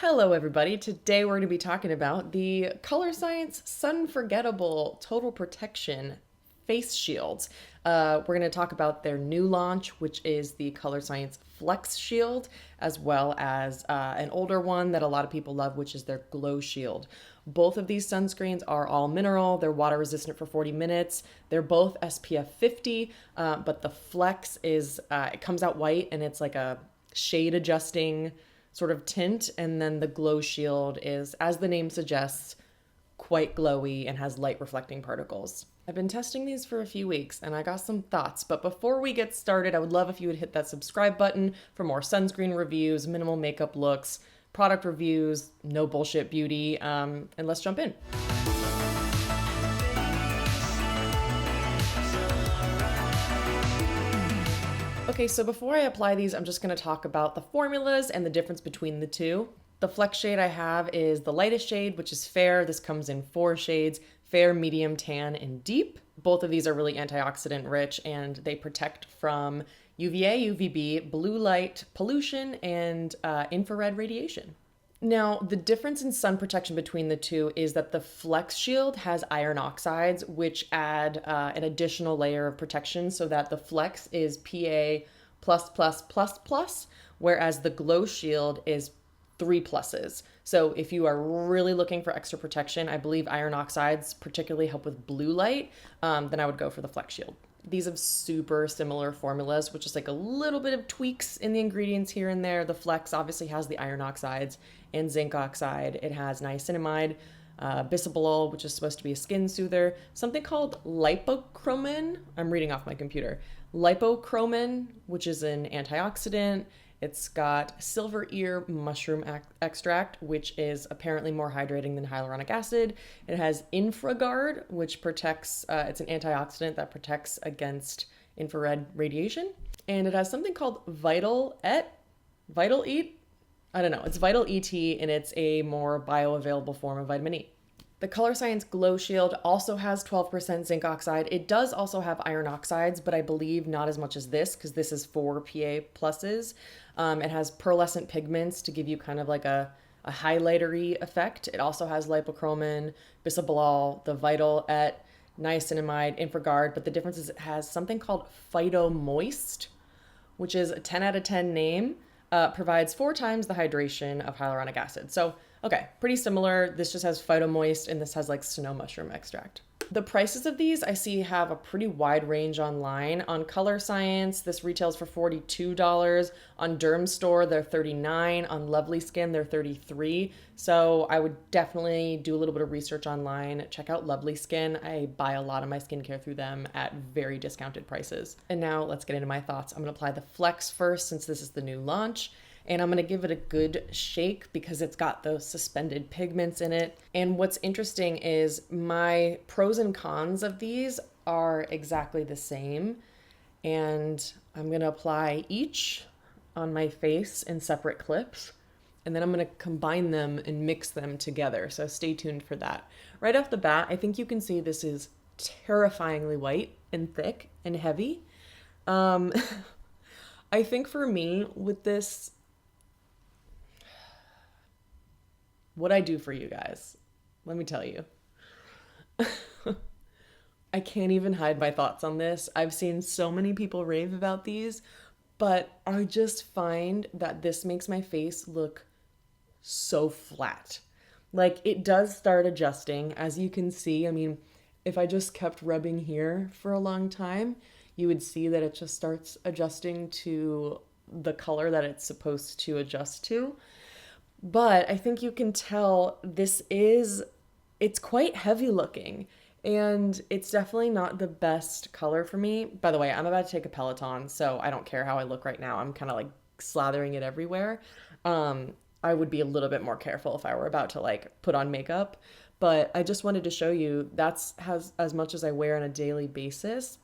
Hello everybody. Today we're going to be talking about the Colorescience Sunforgettable Total Protection Face Shields. We're going to talk about their new launch, which is the Colorescience Flex Shield, as well as an older one that a lot of people love, which is their Glow Shield. Both of these sunscreens are all mineral. They're water resistant for 40 minutes. They're both SPF 50, but the Flex is, it comes out white and it's like a shade adjusting sort of tint, and then the Glow Shield is, as the name suggests, quite glowy and has light reflecting particles. I've been testing these for a few weeks and I got some thoughts, but before we get started, I would love if you would hit that subscribe button for more sunscreen reviews, minimal makeup looks, product reviews, no bullshit beauty, and let's jump in. Okay, so before I apply these, I'm just going to talk about the formulas and the difference between the two. The Flex shade I have is the lightest shade, which is fair. This comes in 4 shades: fair, medium, tan, and deep. Both of these are really antioxidant rich and they protect from UVA, UVB, blue light pollution, and infrared radiation. Now, the difference in sun protection between the two is that the Flex Shield has iron oxides, which add an additional layer of protection so that the Flex is PA++++, whereas the Glow Shield is 3 pluses. So if you are really looking for extra protection, I believe iron oxides particularly help with blue light, then I would go for the Flex Shield. These have super similar formulas, which is like a little bit of tweaks in the ingredients here and there. The Flex obviously has the iron oxides and zinc oxide. It has niacinamide, bisabolol, which is supposed to be a skin soother, something called lipochromin. I'm reading off my computer. Lipochromin, which is an antioxidant. It's got silver ear mushroom extract, which is apparently more hydrating than hyaluronic acid. It has Infraguard, which protects, it's an antioxidant that protects against infrared radiation. And it has something called Vital EAT. I don't know, it's Vital ET, and it's a more bioavailable form of vitamin E. The Colorescience Glow Shield also has 12% zinc oxide. It does also have iron oxides, but I believe not as much as this because this is 4 PA pluses. It has pearlescent pigments to give you kind of like a highlighter-y effect. It also has lipochromin, bisabolol, the Vital ET, niacinamide, Infraguard, but the difference is it has something called Phyto Moist, which is a 10 out of 10 name. Provides 4 times the hydration of hyaluronic acid. So, okay, pretty similar. This just has Phytomoist and this has like snow mushroom extract. The prices of these I see have a pretty wide range online. On Colorescience, this retails for $42. On Dermstore, they're $39. On Lovely Skin, they're $33. So I would definitely do a little bit of research online. Check out Lovely Skin. I buy a lot of my skincare through them at very discounted prices. And now let's get into my thoughts. I'm gonna apply the Flex first since this is the new launch. And I'm going to give it a good shake because it's got those suspended pigments in it. And what's interesting is my pros and cons of these are exactly the same. And I'm going to apply each on my face in separate clips. And then I'm going to combine them and mix them together. So stay tuned for that. Right off the bat, I think you can see this is terrifyingly white and thick and heavy. I think for me with this, what I do for you guys, let me tell you. I can't even hide my thoughts on this. I've seen so many people rave about these, but I just find that this makes my face look so flat. Like, it does start adjusting, as you can see. I mean, if I just kept rubbing here for a long time, you would see that it just starts adjusting to the color that it's supposed to adjust to. But I think you can tell it's quite heavy looking, and it's definitely not the best color for me. By the way, I'm about to take a Peloton, so I don't care how I look right now. I'm kind of like slathering it everywhere. I would be a little bit more careful if I were about to like put on makeup, but I just wanted to show you that's as much as I wear on a daily basis.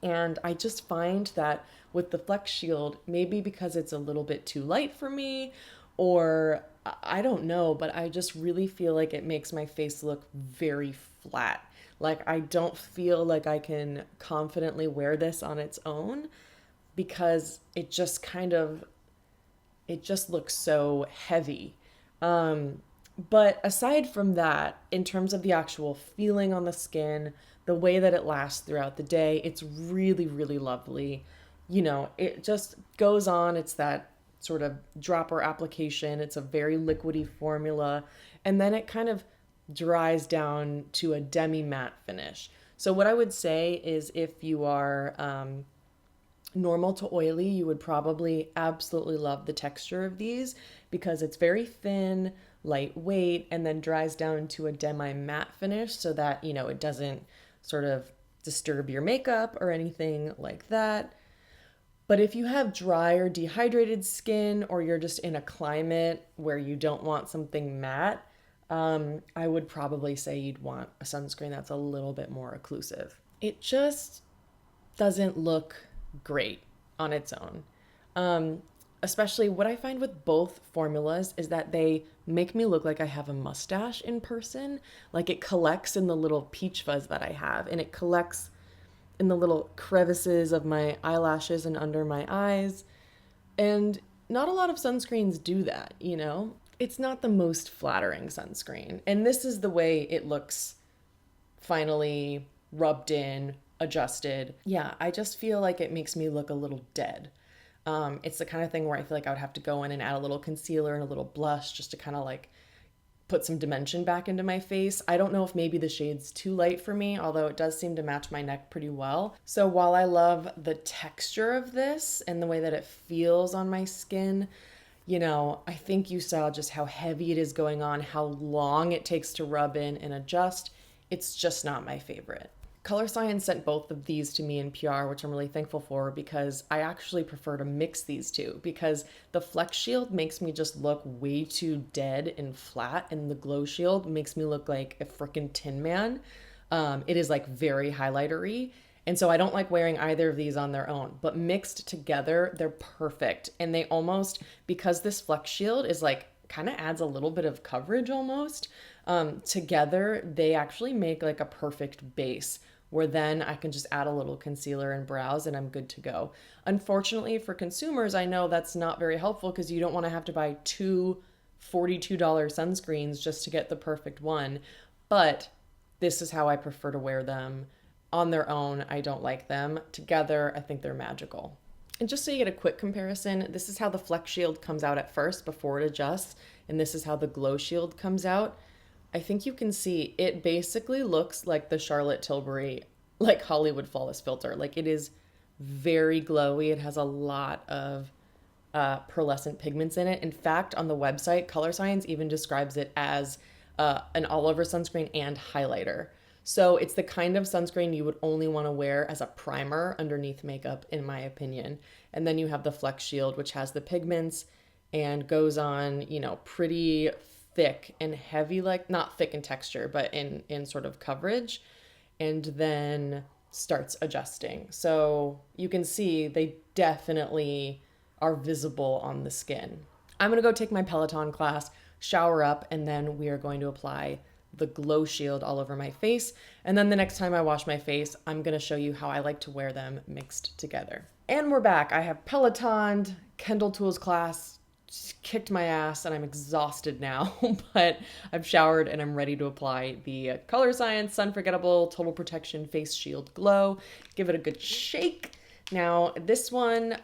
And I just find that with the Flex Shield, maybe because it's a little bit too light for me, or I don't know, but I just really feel like it makes my face look very flat. Like, I don't feel like I can confidently wear this on its own because it just looks so heavy. But aside from that, in terms of the actual feeling on the skin, the way that it lasts throughout the day, it's really, really lovely. It just goes on. It's that sort of dropper application. It's a very liquidy formula. And then it kind of dries down to a demi-matte finish. So, what I would say is if you are normal to oily, you would probably absolutely love the texture of these because it's very thin, lightweight, and then dries down to a demi-matte finish so that, it doesn't sort of disturb your makeup or anything like that. But if you have dry or dehydrated skin, or you're just in a climate where you don't want something matte, I would probably say you'd want a sunscreen that's a little bit more occlusive. It just doesn't look great on its own. Especially what I find with both formulas is that they make me look like I have a mustache in person. Like it collects in the little peach fuzz that I have, and it collects in the little crevices of my eyelashes and under my eyes. And not a lot of sunscreens do that. It's not the most flattering sunscreen. And this is the way it looks finally rubbed in, adjusted. Yeah, I just feel like it makes me look a little dead. It's the kind of thing where I feel like I would have to go in and add a little concealer and a little blush just to kind of like put some dimension back into my face. I don't know if maybe the shade's too light for me, although it does seem to match my neck pretty well. So while I love the texture of this and the way that it feels on my skin, I think you saw just how heavy it is going on, how long it takes to rub in and adjust. It's just not my favorite. Colorescience sent both of these to me in PR, which I'm really thankful for because I actually prefer to mix these two because the Flex Shield makes me just look way too dead and flat, and the Glow Shield makes me look like a freaking Tin Man. It is like very highlightery, and so I don't like wearing either of these on their own, but mixed together, they're perfect. And they almost, because this Flex Shield is like kind of adds a little bit of coverage almost, together they actually make like a perfect base where then I can just add a little concealer and brows and I'm good to go. Unfortunately for consumers, I know that's not very helpful because you don't want to have to buy two $42 sunscreens just to get the perfect one. But this is how I prefer to wear them. On their own, I don't like them. Together, I think they're magical. And just so you get a quick comparison, this is how the Flex Shield comes out at first before it adjusts, and this is how the Glow Shield comes out. I think you can see it basically looks like the Charlotte Tilbury, like Hollywood Flawless filter. Like it is very glowy. It has a lot of pearlescent pigments in it. In fact, on the website, Colorescience even describes it as an all-over sunscreen and highlighter. So it's the kind of sunscreen you would only want to wear as a primer underneath makeup, in my opinion. And then you have the Flex Shield, which has the pigments and goes on, pretty thick and heavy, like not thick in texture, but in sort of coverage, and then starts adjusting. So you can see they definitely are visible on the skin. I'm gonna go take my Peloton class, shower up, and then we are going to apply the Glow Shield all over my face. And then the next time I wash my face, I'm gonna show you how I like to wear them mixed together. And we're back. I have Pelotoned, Kendall Tools class, kicked my ass, and I'm exhausted now, but I've showered and I'm ready to apply the Colorescience Sunforgettable Total Protection Face Shield Glow. Give it a good shake. Now, this one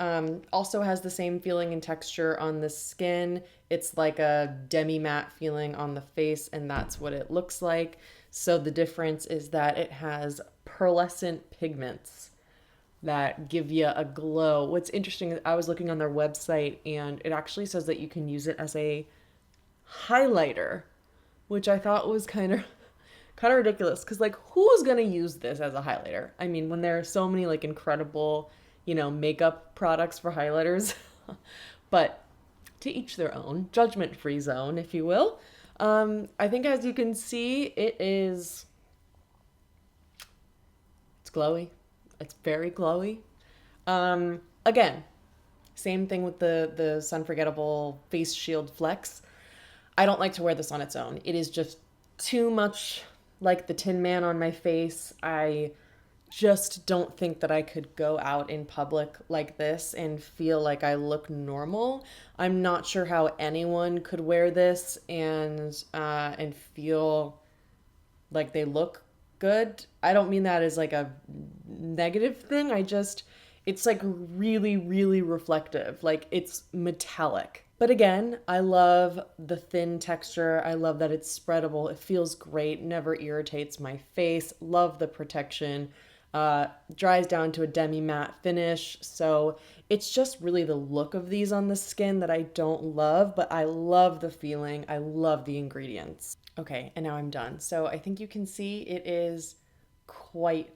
also has the same feeling and texture on the skin. It's like a demi-matte feeling on the face, and that's what it looks like. So the difference is that it has pearlescent pigments that give you a glow. What's interesting is I was looking on their website and it actually says that you can use it as a highlighter, which I thought was kind of ridiculous because like who's gonna use this as a highlighter? I mean, when there are so many like incredible, makeup products for highlighters, but to each their own, judgment-free zone, if you will. I think as you can see, it's glowy. It's very glowy. Again, same thing with the Sunforgettable Face Shield Flex. I don't like to wear this on its own. It is just too much like the Tin Man on my face. I just don't think that I could go out in public like this and feel like I look normal. I'm not sure how anyone could wear this and feel like they look good. I don't mean that as like a negative thing. It's like really, really reflective. Like it's metallic. But again, I love the thin texture. I love that it's spreadable. It feels great, never irritates my face. Love the protection. Dries down to a demi-matte finish. So it's just really the look of these on the skin that I don't love, but I love the feeling. I love the ingredients. Okay, and now I'm done. So I think you can see it is quite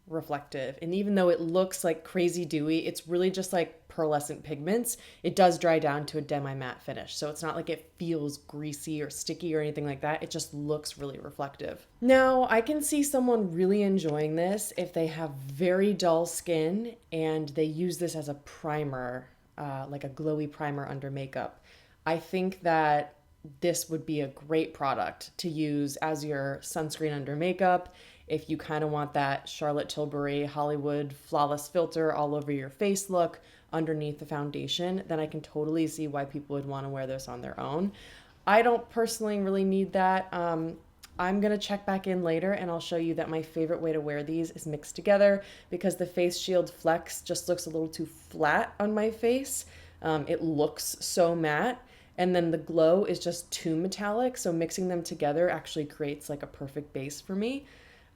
reflective. And even though it looks like crazy dewy, it's really just like pearlescent pigments. It does dry down to a demi-matte finish. So it's not like it feels greasy or sticky or anything like that. It just looks really reflective. Now, I can see someone really enjoying this if they have very dull skin and they use this as a primer, like a glowy primer under makeup. I think that this would be a great product to use as your sunscreen under makeup. If you kind of want that Charlotte Tilbury Hollywood flawless filter all over your face look underneath the foundation, then I can totally see why people would want to wear this on their own. I don't personally really need that. I'm going to check back in later and I'll show you that my favorite way to wear these is mixed together because the Face Shield Flex just looks a little too flat on my face. It looks so matte. And then the glow is just too metallic. So mixing them together actually creates like a perfect base for me.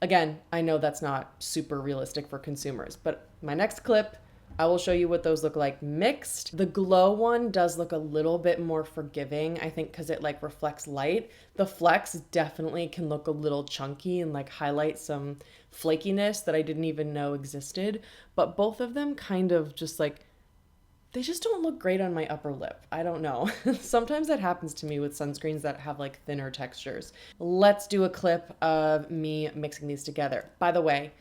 Again, I know that's not super realistic for consumers, but my next clip, I will show you what those look like mixed. The glow one does look a little bit more forgiving, I think, because it like reflects light. The Flex definitely can look a little chunky and like highlight some flakiness that I didn't even know existed. But both of them kind of just like, they just don't look great on my upper lip. I don't know. Sometimes that happens to me with sunscreens that have like thinner textures. Let's do a clip of me mixing these together. By the way,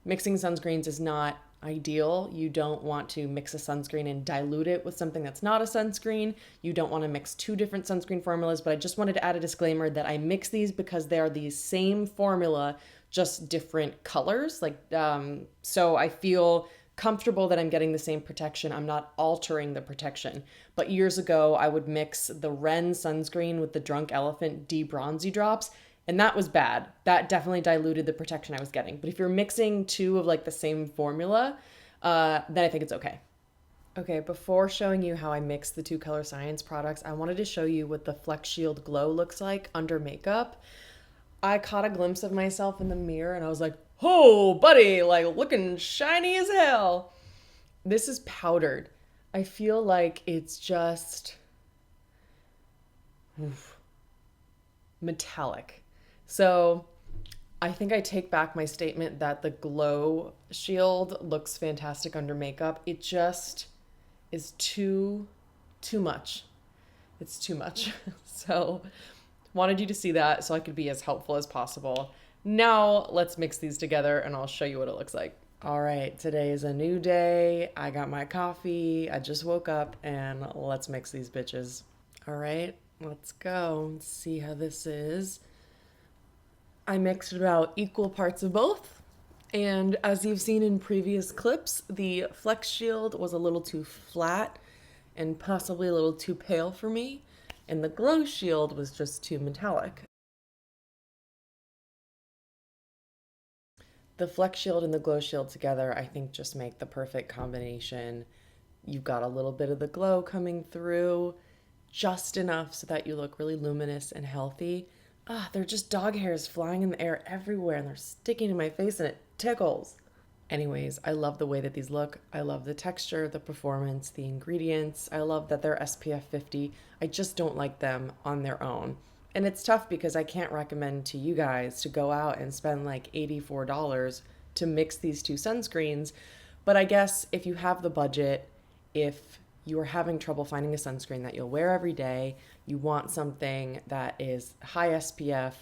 mixing sunscreens is not ideal. You don't want to mix a sunscreen and dilute it with something that's not a sunscreen. You don't want to mix two different sunscreen formulas, but I just wanted to add a disclaimer that I mix these because they are the same formula, just different colors. So I feel comfortable that I'm getting the same protection. I'm not altering the protection. But years ago, I would mix the Ren sunscreen with the Drunk Elephant De-Bronzy drops, and that was bad. That definitely diluted the protection I was getting. But if you're mixing two of like the same formula, then I think it's okay. Okay, before showing you how I mix the two Colorescience products, I wanted to show you what the Flex Shield Glow looks like under makeup. I caught a glimpse of myself in the mirror and I was like, oh, buddy, like looking shiny as hell. This is powdered. I feel like it's just metallic. So I think I take back my statement that the Glow Shield looks fantastic under makeup. It just is too much. It's too much. So wanted you to see that so I could be as helpful as possible. Now let's mix these together and I'll show you what it looks like. All right, today is a new day. I got my coffee. I just woke up and let's mix these bitches. All right, let's go. Let's see how this is. I mixed about equal parts of both. And as you've seen in previous clips, the Flex Shield was a little too flat and possibly a little too pale for me. And the Glow Shield was just too metallic. The Flex Shield and the Glow Shield together, I think, just make the perfect combination. You've got a little bit of the glow coming through, just enough so that you look really luminous and healthy. They're just dog hairs flying in the air everywhere and they're sticking to my face and it tickles. Anyways, I love the way that these look. I love the texture, the performance, the ingredients. I love that they're SPF 50. I just don't like them on their own. And it's tough because I can't recommend to you guys to go out and spend like $84 to mix these two sunscreens. But I guess if you have the budget, if you are having trouble finding a sunscreen that you'll wear every day, you want something that is high SPF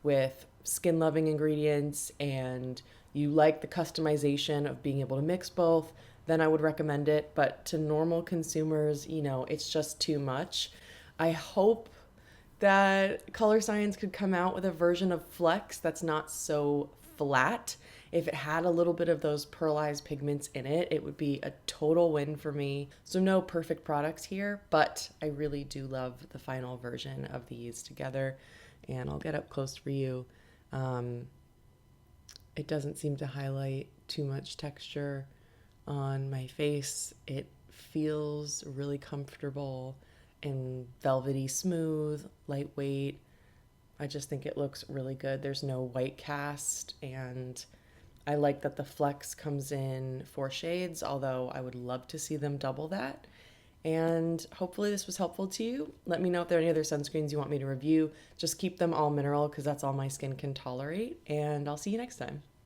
with skin-loving ingredients, and you like the customization of being able to mix both, then I would recommend it. But to normal consumers, it's just too much. I hope that Colorescience could come out with a version of Flex that's not so flat If it had a little bit of those pearlized pigments in it, it would be a total win for me. So no perfect products here, but I really do love the final version of these together. And I'll get up close for you. It doesn't seem to highlight too much texture on my face. It feels really comfortable and velvety smooth, lightweight. I just think it looks really good. There's no white cast, and I like that the flex comes in 4 shades, although I would love to see them double that. And hopefully this was helpful to you. Let me know if there are any other sunscreens you want me to review. Just keep them all mineral because that's all my skin can tolerate. And I'll see you next time.